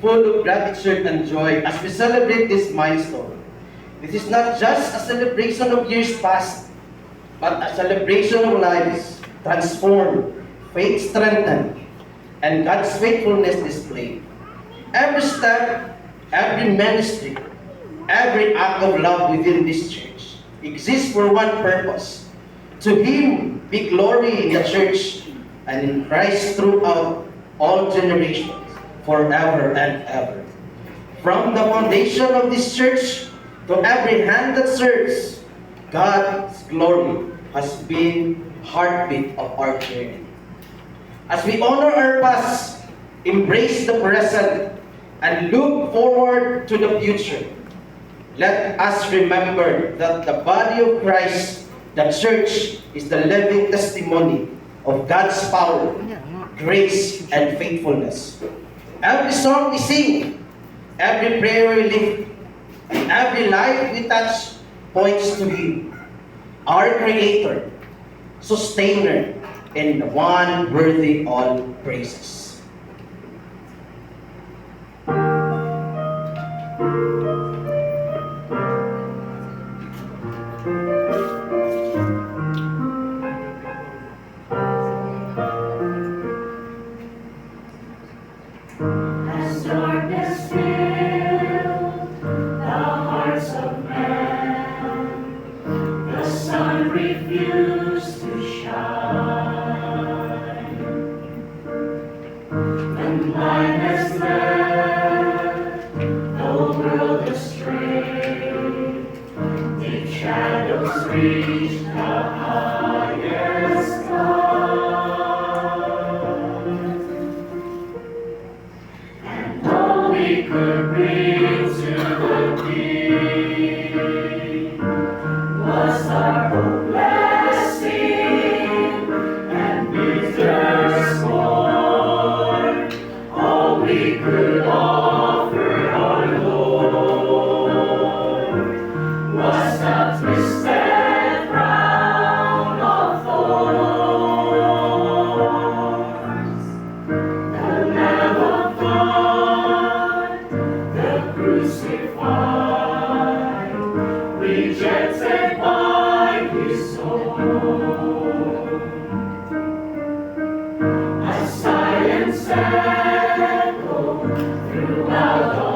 full of gratitude and joy as we celebrate this milestone. This is not just a celebration of years past, but a celebration of lives transformed, faith strengthened, and God's faithfulness displayed. Every step, every ministry, every act of love within this church exists for one purpose. To Him be glory in the church and in Christ throughout all generations, forever and ever. From the foundation of this church to every hand that serves, God's glory has been heartbeat of our journey. As we honor our past, embrace the present, and look forward to the future, let us remember that the body of Christ, the church, is the living testimony of God's power, grace, and faithfulness. Every song we sing, every prayer we lift, and every life we touch points to Him, our Creator, Sustainer, and the one worthy all praises. As darkness filled the hearts of men, the sun refused to shine. When blindness led the world astray, deep shadows reached the highest sky. We could bring to the King was our own blessing and bitter scorn. All we could offer our Lord was a twisted crown of thorns. The Lamb of God, crucified, rejected by His own. A silence echoed throughout the